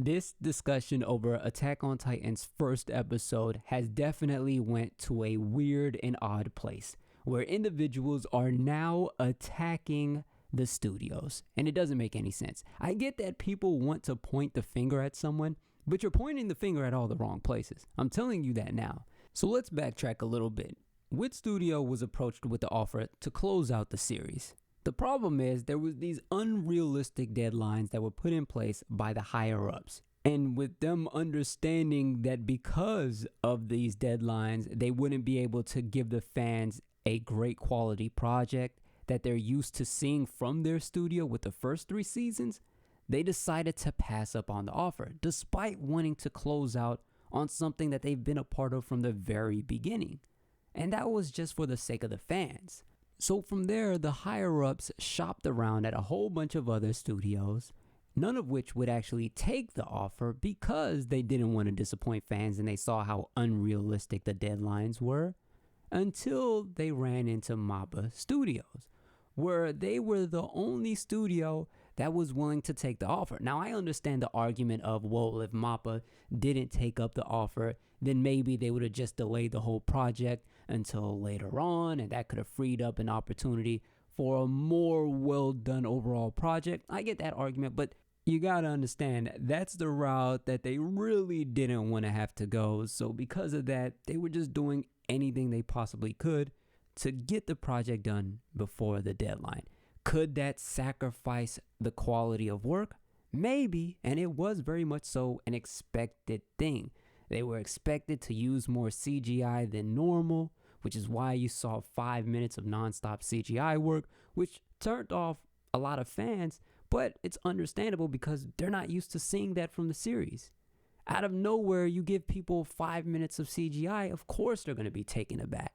This discussion over Attack on Titan's first episode has definitely went to a weird and odd place where individuals are now attacking the studios, and it doesn't make any sense. I get that people want to point the finger at someone, but you're pointing the finger at all the wrong places. I'm telling you that now. So let's backtrack a little bit. Which studio was approached with the offer to close out the series? The problem is there was these unrealistic deadlines that were put in place by the higher ups. And with them understanding that because of these deadlines, they wouldn't be able to give the fans a great quality project that they're used to seeing from their studio with the first 3 seasons, they decided to pass up on the offer, despite wanting to close out on something that they've been a part of from the very beginning. And that was just for the sake of the fans. So from there, the higher-ups shopped around at a whole bunch of other studios, none of which would actually take the offer because they didn't want to disappoint fans and they saw how unrealistic the deadlines were, until they ran into MAPPA Studios, where they were the only studio that was willing to take the offer. Now, I understand the argument of, well, if MAPPA didn't take up the offer, then maybe they would have just delayed the whole project until later on, and that could have freed up an opportunity for a more well-done overall project. I get that argument, but you gotta understand, that's the route that they really didn't want to have to go. So because of that, they were just doing anything they possibly could to get the project done before the deadline. Could that sacrifice the quality of work? Maybe, and it was very much so an expected thing. They were expected to use more CGI than normal, which is why you saw 5 minutes of nonstop CGI work, which turned off a lot of fans, but it's understandable because they're not used to seeing that from the series. Out of nowhere, you give people 5 minutes of CGI, of course they're going to be taken aback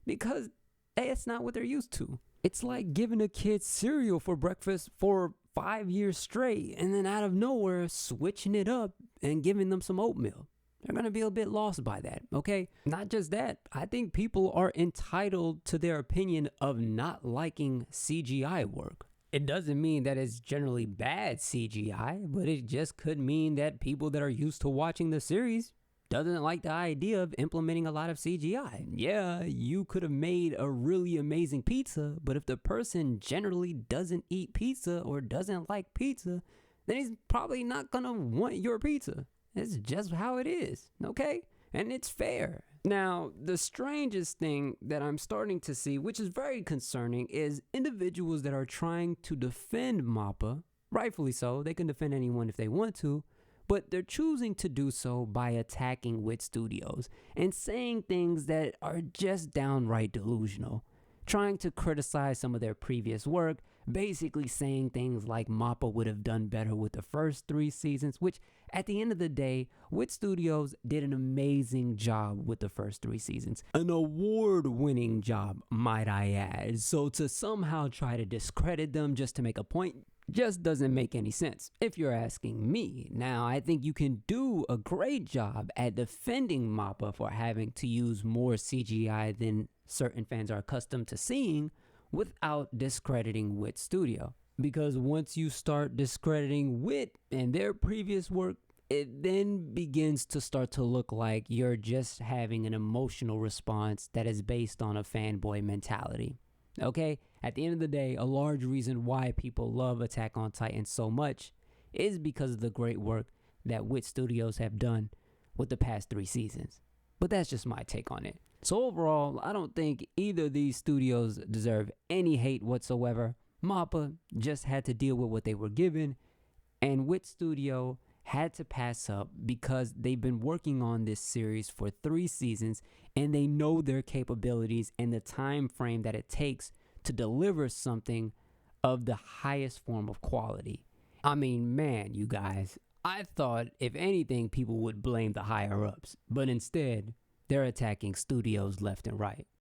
because that's not what they're used to. It's like giving a kid cereal for breakfast for 5 years straight and then out of nowhere switching it up and giving them some oatmeal. They're going to be a bit lost by that, okay? Not just that, I think people are entitled to their opinion of not liking CGI work. It doesn't mean that it's generally bad CGI, but it just could mean that people that are used to watching the series doesn't like the idea of implementing a lot of CGI. Yeah, you could have made a really amazing pizza, but if the person generally doesn't eat pizza or doesn't like pizza, then he's probably not gonna want your pizza. It's just how it is, okay? And it's fair. Now, the strangest thing that I'm starting to see, which is very concerning, is individuals that are trying to defend MAPPA, rightfully so, they can defend anyone if they want to, but they're choosing to do so by attacking WIT Studios and saying things that are just downright delusional. Trying to criticize some of their previous work, basically saying things like MAPPA would have done better with the first 3 seasons, which at the end of the day, WIT Studios did an amazing job with the first 3 seasons. An award-winning job, might I add. So to somehow try to discredit them just to make a point just doesn't make any sense, if you're asking me. Now, I think you can do a great job at defending MAPPA for having to use more CGI than certain fans are accustomed to seeing without discrediting WIT Studio. Because once you start discrediting WIT and their previous work, it then begins to start to look like you're just having an emotional response that is based on a fanboy mentality. Okay? At the end of the day, a large reason why people love Attack on Titan so much is because of the great work that WIT Studios have done with the past 3 seasons. But that's just my take on it. So overall, I don't think either of these studios deserve any hate whatsoever. MAPPA just had to deal with what they were given, and WIT Studio had to pass up because they've been working on this series for 3 seasons and they know their capabilities and the time frame that it takes to deliver something of the highest form of quality. I mean, man, you guys, I thought if anything people would blame the higher ups, but instead they're attacking studios left and right.